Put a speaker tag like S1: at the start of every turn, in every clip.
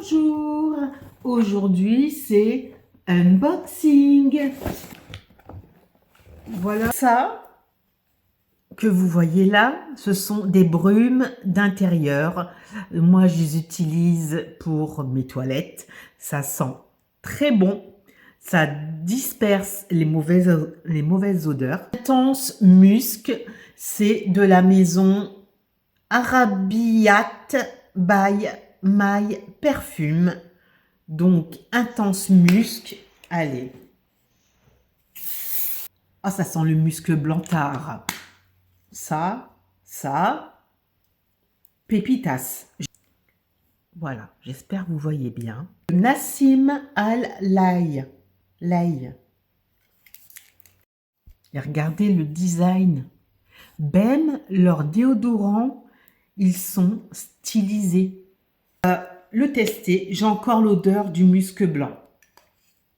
S1: Bonjour, aujourd'hui c'est unboxing. Voilà, ça que vous voyez là, ce sont des brumes d'intérieur. Moi je les utilise pour mes toilettes, ça sent très bon, ça disperse les mauvaises odeurs. Intense musc, c'est de la maison Arabiat by My Perfume. Donc, intense musc. Allez. Ah, ça sent le musc blanc-tard. Ça. Pépitas. Voilà, j'espère que vous voyez bien. Nassim Al-Laï. Et regardez le design. Même leurs déodorants, ils sont stylisés. Le tester, j'ai encore l'odeur du musc blanc.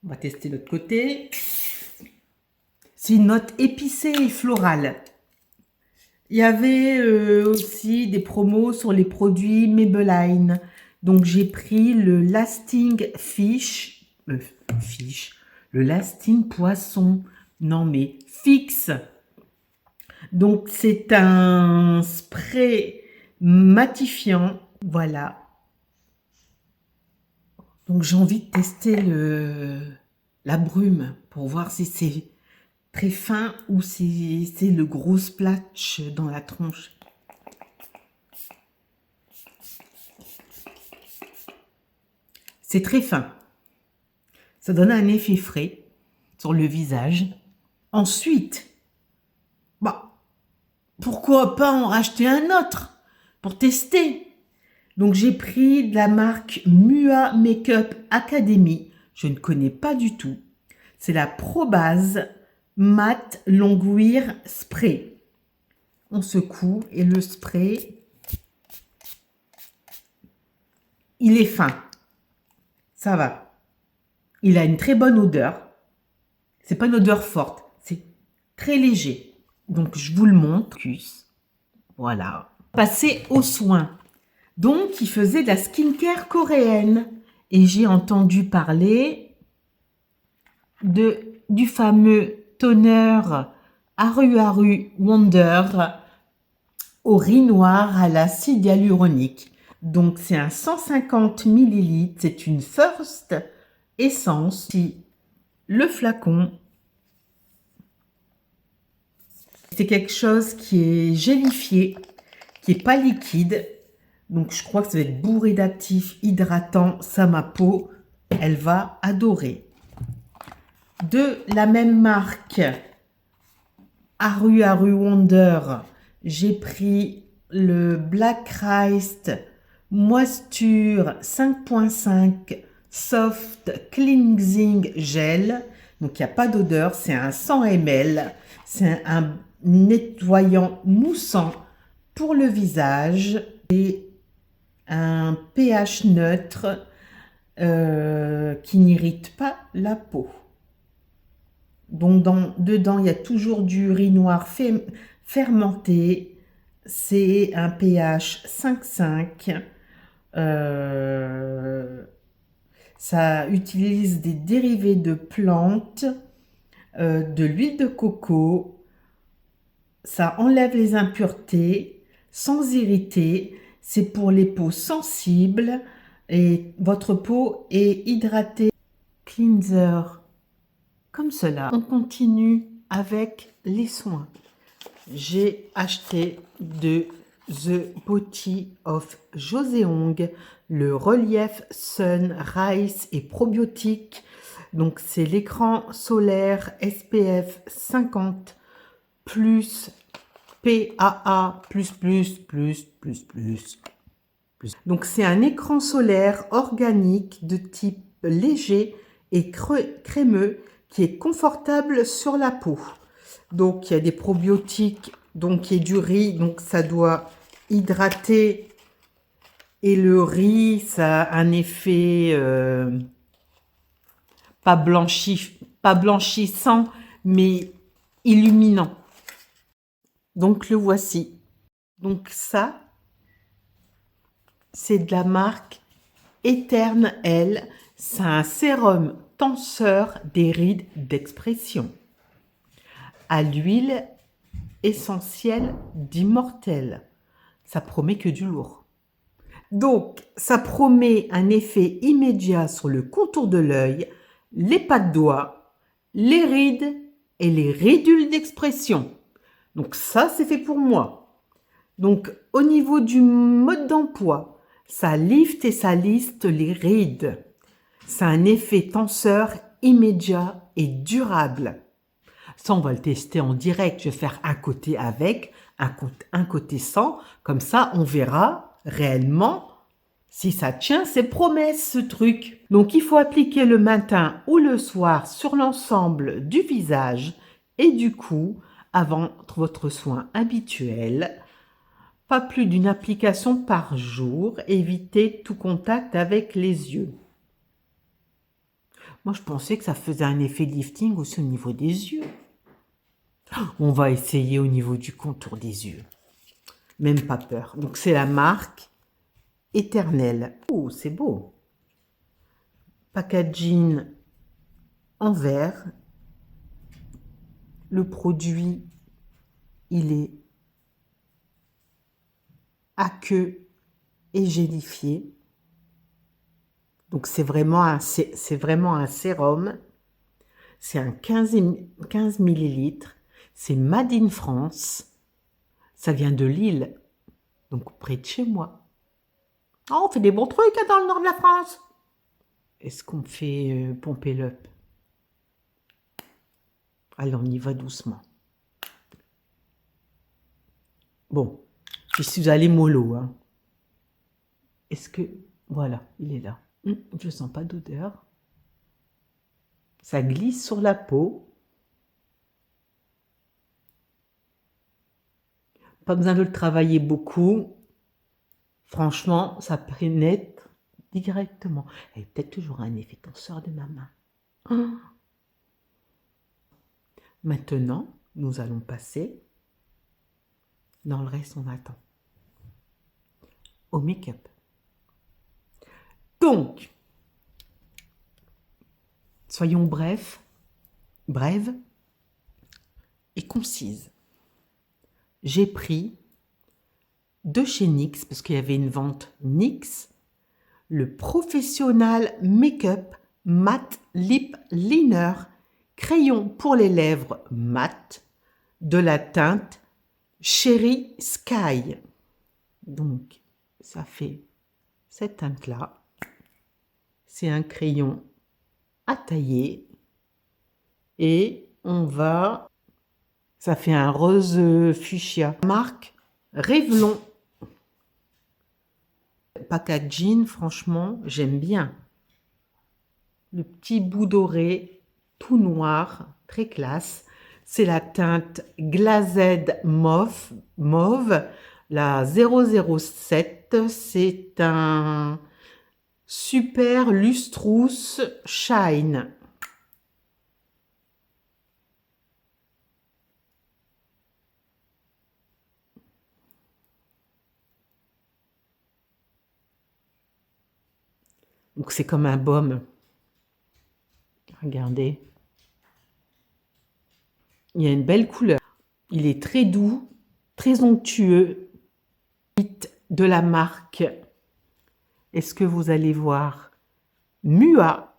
S1: On va tester l'autre côté. C'est une note épicée et florale. Il y avait aussi des promos sur les produits Maybelline. Donc j'ai pris le Lasting le Lasting Poisson. Non mais fixe. Donc c'est un spray matifiant. Voilà. Donc j'ai envie de tester la brume pour voir si c'est très fin ou si c'est le gros splash dans la tronche. C'est très fin. Ça donne un effet frais sur le visage. Ensuite, pourquoi pas en racheter un autre pour tester? Donc j'ai pris de la marque Mua Makeup Academy. Je ne connais pas du tout. C'est la Pro Base Matte Longwear Spray. On secoue et le spray, il est fin. Ça va. Il a une très bonne odeur. C'est pas une odeur forte. C'est très léger. Donc je vous le montre. Voilà. Passer aux soins. Donc, il faisait de la skincare coréenne. Et j'ai entendu parler du fameux toner Aru Aru Wonder au riz noir à l'acide hyaluronique. Donc, c'est un 150 ml. C'est une First Essence. Le flacon, c'est quelque chose qui est gélifié, qui n'est pas liquide. Donc, je crois que ça va être bourré d'actifs hydratants. Ça, ma peau, elle va adorer. De la même marque, Aru Aru Wonder, j'ai pris le Black Rice Moisture 5.5 Soft Cleansing Gel. Donc, il n'y a pas d'odeur. C'est un 100 ml. C'est un nettoyant moussant pour le visage. Et un pH neutre qui n'irrite pas la peau. Donc dedans, il y a toujours du riz noir fermenté. C'est un pH 5,5. Ça utilise des dérivés de plantes, de l'huile de coco. Ça enlève les impuretés sans irriter. C'est pour les peaux sensibles et votre peau est hydratée. Cleanser, comme cela. On continue avec les soins. J'ai acheté de The Body of Joseong, le Relief Sun Rice et probiotique. Donc c'est l'écran solaire SPF 50 plus PAA++++++. Donc c'est un écran solaire organique de type léger et crémeux qui est confortable sur la peau. Donc il y a des probiotiques, donc il y a du riz, donc ça doit hydrater. Et le riz, ça a un effet pas blanchissant, mais illuminant. Donc le voici. Donc ça, c'est de la marque Éternel, c'est un sérum tenseur des rides d'expression. À l'huile essentielle d'immortel. Ça promet que du lourd. Donc, ça promet un effet immédiat sur le contour de l'œil, les pas de doigts, les rides et les ridules d'expression. Donc ça, c'est fait pour moi. Donc, au niveau du mode d'emploi, ça lift et ça lisse les rides. C'est un effet tenseur immédiat et durable. Ça, on va le tester en direct. Je vais faire un côté avec, un côté sans. Comme ça, on verra réellement si ça tient ses promesses, ce truc. Donc, il faut appliquer le matin ou le soir sur l'ensemble du visage et du cou avant votre soin habituel. Pas plus d'une application par jour. Évitez tout contact avec les yeux. Moi, je pensais que ça faisait un effet lifting aussi au niveau des yeux. On va essayer au niveau du contour des yeux. Même pas peur. Donc, c'est la marque Éternel. Oh, c'est beau. Packaging en verre. Le produit, il est aqueux et gélifié. Donc, c'est vraiment un sérum. C'est un 15 millilitres. C'est Made in France. Ça vient de Lille, donc près de chez moi. Oh, on fait des bons trucs dans le nord de la France. Est-ce qu'on fait pomper l'up? Allez, on y va doucement. Bon, je suis allée mollo. Hein. Est-ce que... Voilà, il est là. Je sens pas d'odeur. Ça glisse sur la peau. Pas besoin de le travailler beaucoup. Franchement, ça pénètre directement. Il y a peut-être toujours un effet tenseur de ma main. Oh. Maintenant, nous allons passer, dans le reste on attend, au make-up. Donc, soyons brèves et concises. J'ai pris de chez NYX, parce qu'il y avait une vente NYX, le Professional Make-up Matte Lip Liner, crayon pour les lèvres mat, de la teinte Cherry Sky. Donc, ça fait cette teinte-là. C'est un crayon à tailler. Et on va... Ça fait un rose fuchsia. Marque Revlon. Packaging, franchement, j'aime bien. Le petit bout doré, tout noir, très classe. C'est la teinte Glazed Mauve, la 007. C'est un super lustrous shine. Donc c'est comme un baume. Regardez. Il y a une belle couleur. Il est très doux, très onctueux. De la marque, est-ce que vous allez voir? Mua.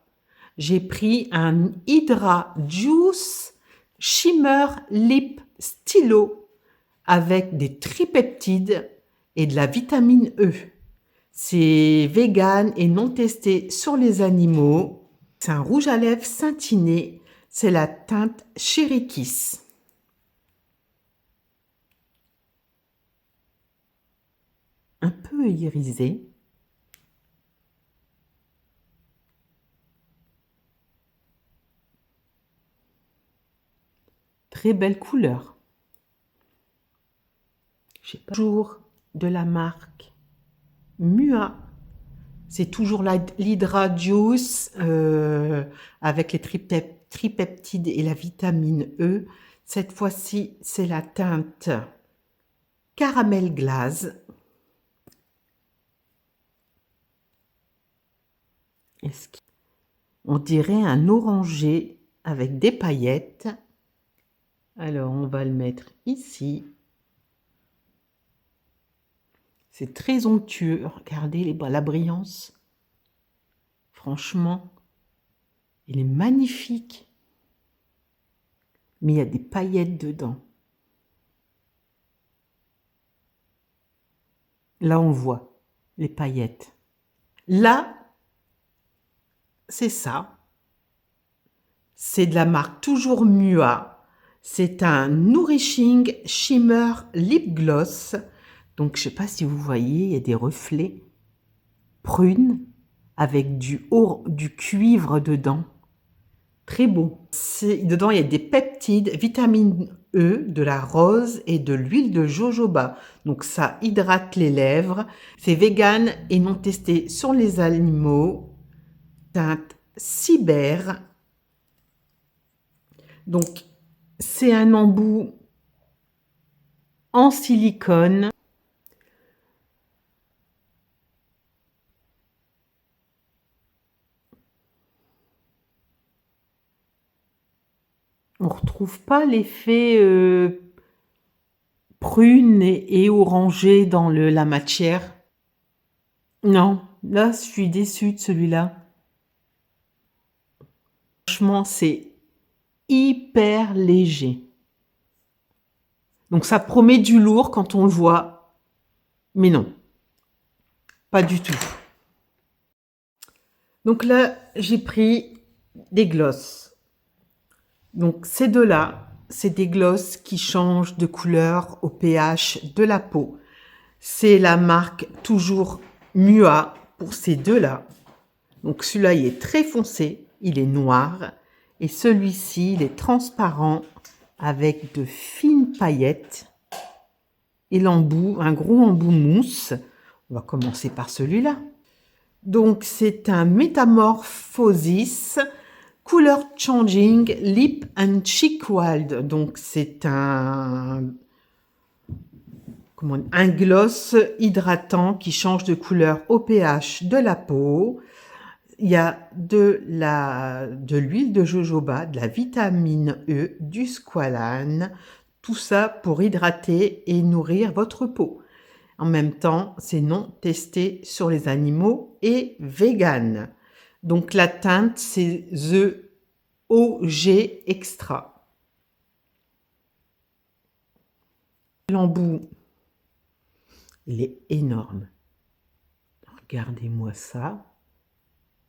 S1: J'ai pris un Hydra Juice Shimmer Lip Stylo avec des tripeptides et de la vitamine E. C'est vegan et non testé sur les animaux. C'est un rouge à lèvres scintiné. C'est la teinte Cherry Kiss. Un peu irisé. Très belle couleur. J'ai pas toujours de la marque Mua. C'est toujours l'Hydra Juice avec les tripeptides et la vitamine E. Cette fois-ci, c'est la teinte Caramel Glaze. On dirait un oranger avec des paillettes. Alors, on va le mettre ici. C'est très onctueux. Regardez la brillance. Franchement, il est magnifique. Mais il y a des paillettes dedans. Là, on voit les paillettes. Là, c'est ça. C'est de la marque Toujours Mua. C'est un Nourishing Shimmer Lip Gloss. Donc, je ne sais pas si vous voyez, il y a des reflets prunes avec du cuivre dedans. Très beau. Dedans, il y a des peptides, vitamine E, de la rose et de l'huile de jojoba. Donc, ça hydrate les lèvres. C'est vegan et non testé sur les animaux. Teinte cyber. Donc, c'est un embout en silicone. On ne retrouve pas l'effet prune et orangé dans la matière. Non, là, je suis déçue de celui-là. Franchement, c'est hyper léger. Donc, ça promet du lourd quand on le voit. Mais non, pas du tout. Donc là, j'ai pris des glosses. Donc, ces deux-là, c'est des glosses qui changent de couleur au pH de la peau. C'est la marque Toujours Mua pour ces deux-là. Donc celui-là, il est très foncé, il est noir. Et celui-ci, il est transparent avec de fines paillettes. Et l'embout, un gros embout mousse. On va commencer par celui-là. Donc c'est un Metamorphosis Color Changing Lip and Cheek Wild. Donc c'est un gloss hydratant qui change de couleur au pH de la peau. Il y a de l'huile de jojoba, de la vitamine E, du squalane, tout ça pour hydrater et nourrir votre peau. En même temps, c'est non testé sur les animaux et vegan. Donc la teinte, c'est The OG Extra. L'embout, il est énorme. Regardez-moi ça.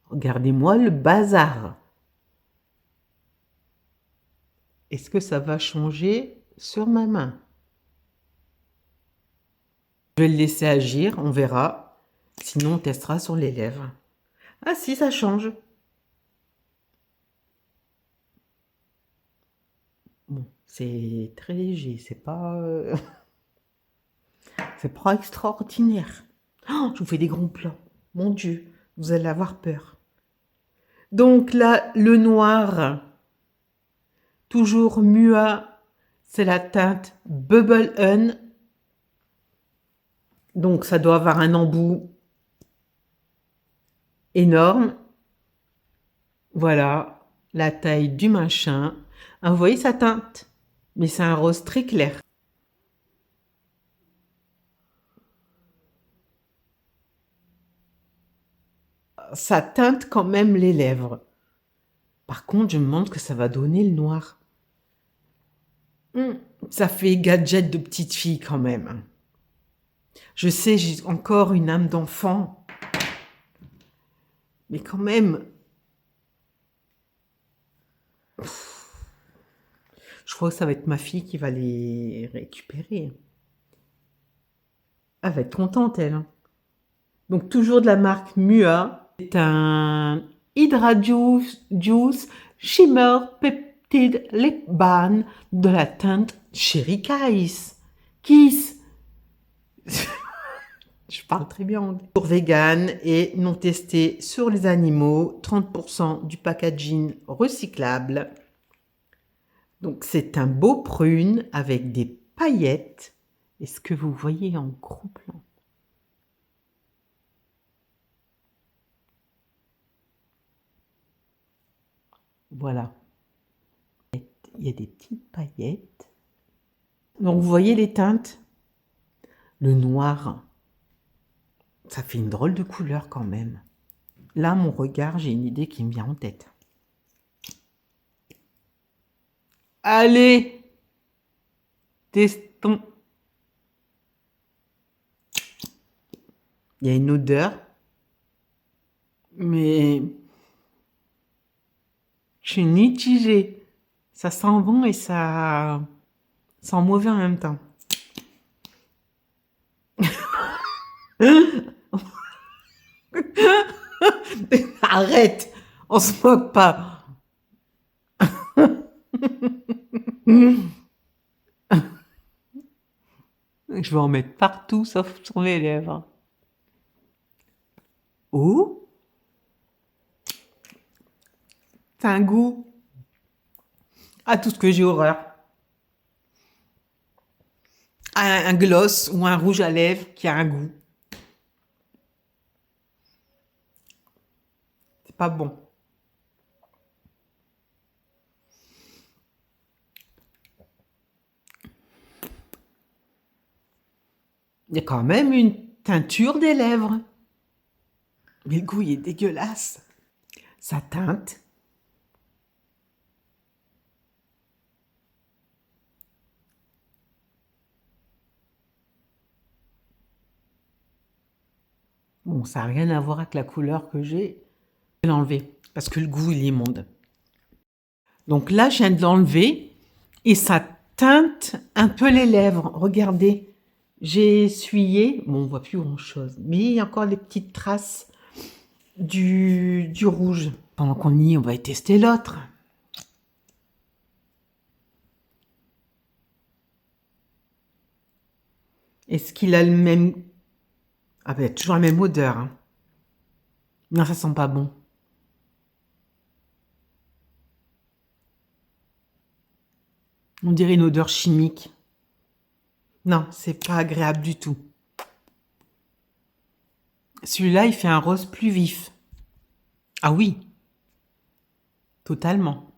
S1: Regardez-moi le bazar. Est-ce que ça va changer sur ma main? Je vais le laisser agir, on verra. Sinon, on testera sur les lèvres. Ah si, ça change. Bon, c'est très léger, c'est pas extraordinaire. Oh, je vous fais des gros plans. Mon Dieu, vous allez avoir peur. Donc là, le noir, Toujours Mua, c'est la teinte Bubble Un. Donc ça doit avoir un embout énorme. Voilà, la taille du machin. Ah, vous voyez sa teinte? Mais c'est un rose très clair. Ça teinte quand même les lèvres. Par contre, je me demande ce que ça va donner le noir. Ça fait gadget de petite fille quand même. Je sais, j'ai encore une âme d'enfant. Mais quand même... Je crois que ça va être ma fille qui va les récupérer. Elle va être contente, elle. Donc, toujours de la marque Mua. C'est un Hydra Juice Shimmer Peptide Lip Balm de la teinte Cherry Kiss. Je parle très bien anglais. Pour vegan et non testé sur les animaux. 30% du packaging recyclable. Donc, c'est un beau prune avec des paillettes. Est-ce que vous voyez en gros plan? Voilà. Il y a des petites paillettes. Donc, vous voyez les teintes? Le noir, ça fait une drôle de couleur quand même. Là, mon regard, j'ai une idée qui me vient en tête. Allez, testons. Il y a une odeur, mais je suis mitigée. Ça sent bon et ça sent mauvais en même temps. Arrête, on se moque pas. Je vais en mettre partout sauf sur mes lèvres. Oh, c'est un goût à tout ce que j'ai horreur. Un gloss ou un rouge à lèvres qui a un goût. C'est pas bon. Il y a quand même une teinture des lèvres. Mais le goût, il est dégueulasse. Ça teinte. Bon, ça n'a rien à voir avec la couleur que j'ai. Je vais l'enlever parce que le goût, il est immonde. Donc là, je viens de l'enlever et ça teinte un peu les lèvres. Regardez, j'ai essuyé. Bon, on voit plus grand-chose, mais il y a encore des petites traces du rouge. Pendant qu'on y est, on va tester l'autre. Est-ce qu'il a le même... Ah ben, toujours la même odeur. Hein. Non, ça sent pas bon. On dirait une odeur chimique. Non, c'est pas agréable du tout. Celui-là, il fait un rose plus vif. Ah oui, totalement.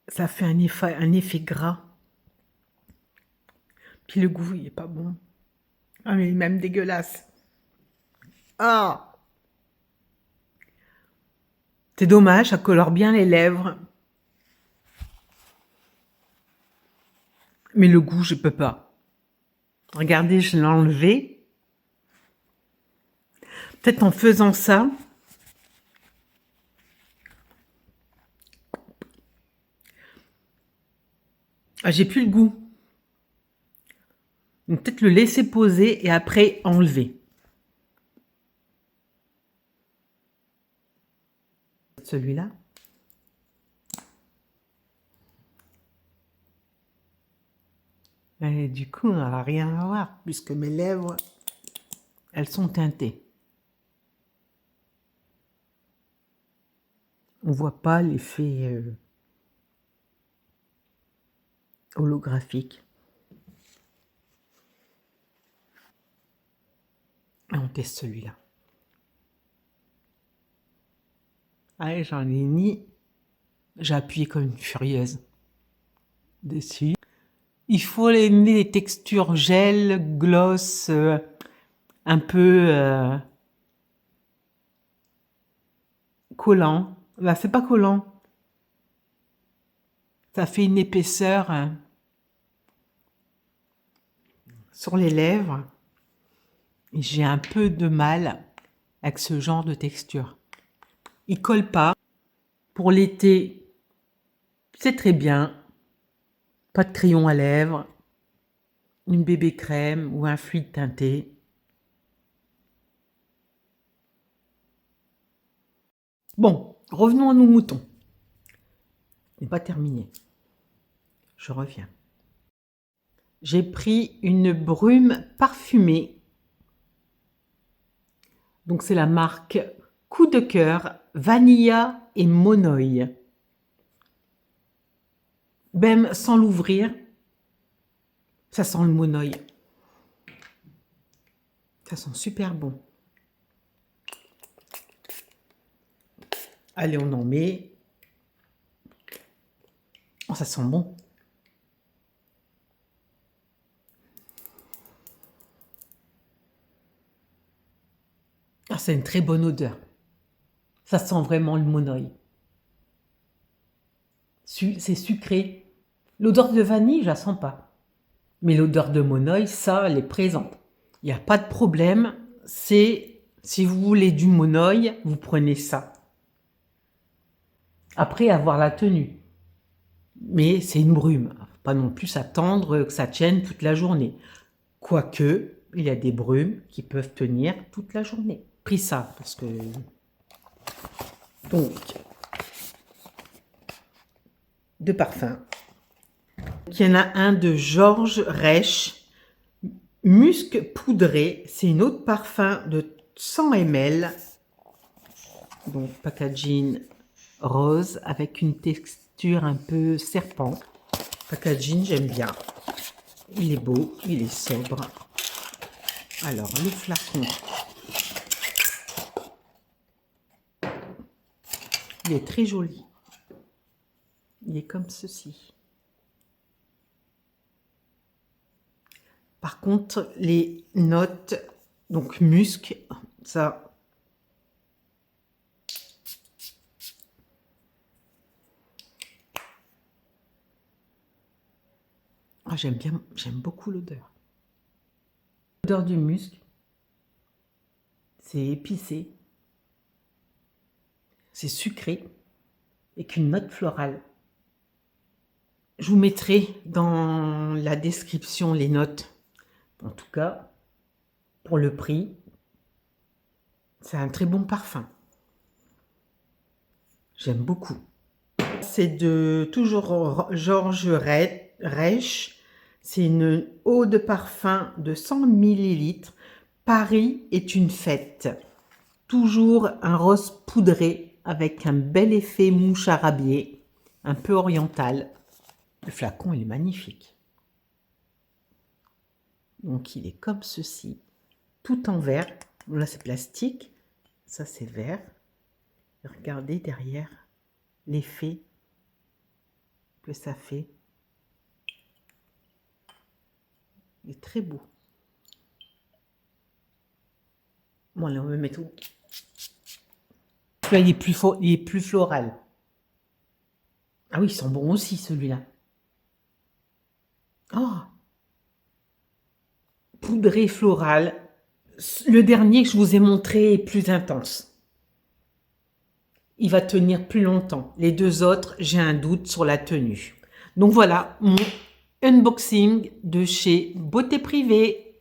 S1: Ça fait un effet gras. Puis le goût, il est pas bon. Ah, mais même dégueulasse. Ah! C'est dommage, ça colore bien les lèvres. Mais le goût, je peux pas. Regardez, je l'ai enlevé. Peut-être en faisant ça, ah, j'ai plus le goût. Donc peut-être le laisser poser et après enlever. Celui-là. Et du coup, on n'a rien à voir puisque mes lèvres, elles sont teintées. On voit pas l'effet holographique. Et on teste celui-là. Allez, j'en ai mis. J'ai appuyé comme une furieuse dessus. Il faut aimer les textures gel, gloss, un peu collant. Là, c'est pas collant. Ça fait une épaisseur sur les lèvres. Et j'ai un peu de mal avec ce genre de texture. Il colle pas. Pour l'été, c'est très bien. Pas de crayon à lèvres, une bébé crème ou un fluide teinté. Bon, revenons à nos moutons. Ce n'est pas terminé. Je reviens. J'ai pris une brume parfumée. Donc c'est la marque Coup de cœur, Vanilla et Monoï. Même sans l'ouvrir, ça sent le monoï. Ça sent super bon. Allez, on en met. Oh, ça sent bon. Ah, c'est une très bonne odeur. Ça sent vraiment le monoeil. C'est sucré. L'odeur de vanille, je la sens pas. Mais l'odeur de monoeil, ça, elle est présente. Il n'y a pas de problème. C'est, si vous voulez du monoeil, vous prenez ça. Après avoir la tenue. Mais c'est une brume. Pas non plus s'attendre que ça tienne toute la journée. Quoique, il y a des brumes qui peuvent tenir toute la journée. Pris ça, parce que... Donc, de parfum. Il y en a un de Georges Reich, Musc poudré. C'est une eau de parfum de 100 ml. Donc, packaging rose avec une texture un peu serpent. Packaging, j'aime bien. Il est beau, il est sobre. Alors, le flacon. Il est très joli. Il est comme ceci. Par contre, les notes, donc musc, ça... Ah, j'aime beaucoup l'odeur. L'odeur du musc, c'est épicé, c'est sucré, et qu'une note florale. Je vous mettrai dans la description les notes. En tout cas, pour le prix, c'est un très bon parfum. J'aime beaucoup. C'est de toujours Georges Reich. C'est une eau de parfum de 100 ml. Paris est une fête. Toujours un rose poudré avec un bel effet mouche à rabier, un peu oriental. Le flacon, il est magnifique. Donc, il est comme ceci, tout en verre. Là, c'est plastique. Ça, c'est vert. Regardez derrière l'effet que ça fait. Il est très beau. Bon, là, on va mettre où? Là, il est plus floral. Ah oui, ils sont bons aussi, celui-là. Oh! Poudré floral. Le dernier que je vous ai montré est plus intense. Il va tenir plus longtemps. Les deux autres, j'ai un doute sur la tenue. Donc voilà, mon unboxing de chez Beauté Privée.